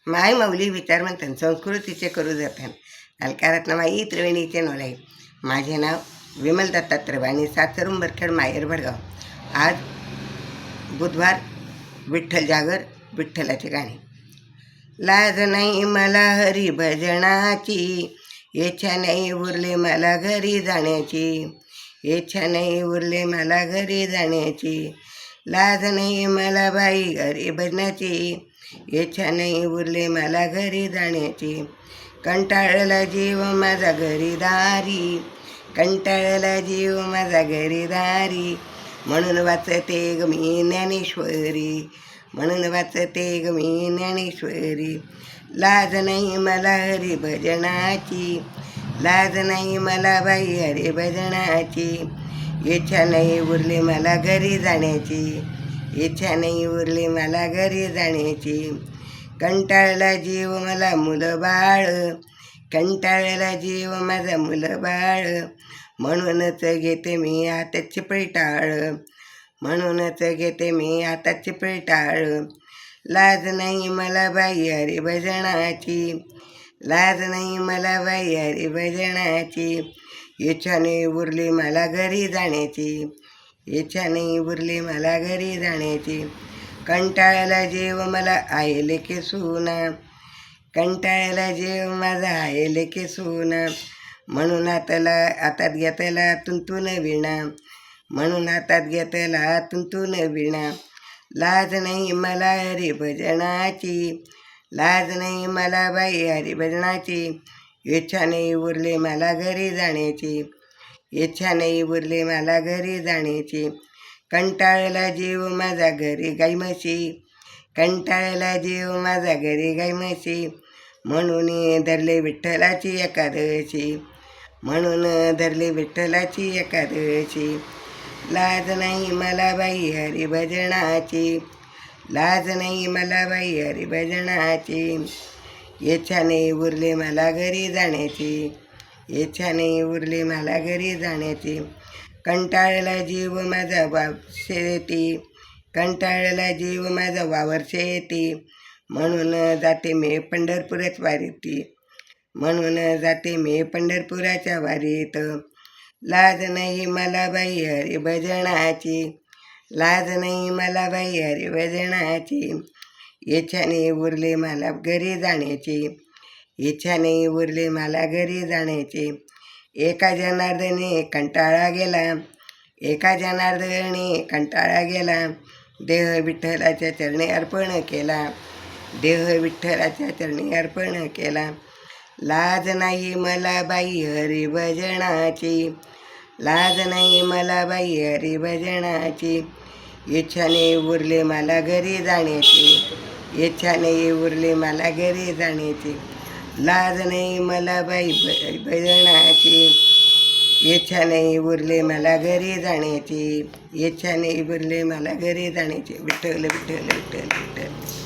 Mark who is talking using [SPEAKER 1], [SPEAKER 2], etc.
[SPEAKER 1] माय मौली विचारवंतन संस्कृतीचे करू जतन अलकारत्नमाई त्रिवेणीचे नोलाई. माझे नाव विमल दत्तात्रय आणि सासर उंबरखेड माहेर भडगाव. आज बुधवार, विठ्ठल जागर, विठ्ठलाचे गाणे. लाज नाही मला हरी भजनाची, इच्छा नाही उरले मला घरी जाण्याची, इच्छा नाही उरले मला घरी जाण्याची. लाज नाही मला बाई घरी भजनाची, इच्छा नाही उरले मला घरी जाण्याची. कंटाळला जीव माझा घरी दारी, कंटाळला जीव माझा घरी दारी, म्हणून वाचते ग मी ज्ञानेश्वरी, म्हणून वाचते ग मी ज्ञानेश्वरी. लाज नाही मला हरी भजनाची, लाज नाही मला बाई हरी भजनाची, इच्छा नाही उरली मला घरी जाण्याची, इच्छा नाही उरली मला घरी जाण्याची. कंटाळला जीव मला मुलं बाळ, कंटाळला जीव माझा मुलं बाळ, म्हणूनच घेते मी हाताची पिटाळ, म्हणूनच घेते मी हाताची पिटाळ. लाज नाही मला बाई हरी भजनाची, लाज नाही मला बाई हरी भजनाची, इच्छा नाही उरली मला घरी जाण्याची, इच्छा नाही उरली मला घरी जाण्याची. कंटाळला जीव मला आहे लेके सुना, कंटाळला जीव माझा आहे लेके सुना, म्हणून हातात घेतला तुंतून विणा, म्हणून हातात घेतला तुंतून विणा. लाज नाही मला हरी भजनाची, लाज नाही मला बाई हरी भजनाची, इच्छा नाही उरली मला घरी जाण्याची, इच्छा नाही उरली मला घरी जाण्याची. कंटाळला जीव माझा घरी गाई म्हशी, कंटाळला जीव माझा घरी गाई म्हशी, म्हणून धरले विठ्ठलाची एकादशी, म्हणून धरले विठ्ठलाची एकादशी. लाज नाही मला बाई हरी भजनाची, लाज नाही मला बाई हरी भजनाची, इच्छा नाही उरली मला घरी जाण्याची, इच्छा नाही उरली मला घरी जाण्याची. कंटाळला जीव माझा वावर शेती, कंटाळला जीव माझा वावर शेती, म्हणून जाते मी पंढरपुरात वारीती, म्हणून जाते मी पंढरपुराच्या वारीत. लाज नाही मला बाई हरी भजनाची, लाज नाही मला बाई हरी भजनाची, इच्छा नाही उरली मला घरी जाण्याची, इच्छा नाही उरली मला घरी जाण्याची. एका जनार्दने कंटाळा गेला, एका जनार्दने कंटाळा गेला, देह विठ्ठलाच्या चरणी अर्पण केला, देह विठ्ठलाच्या चरणी अर्पण केला. लाज नाही मला बाई हरी भजनाची, लाज नाही मला बाई हरी भजनाची, इच्छा नाही उरली मला घरी जाण्याची, इच्छा नाही उरली मला घरी जाण्याची. लाज नाही मला बाई भजनाची, इच्छा नाही उरली मला घरी जाण्याची, इच्छा नाही उरली मला घरी जाण्याची. विठ्ठल विठ्ठल विठ्ठल विठ्ठल.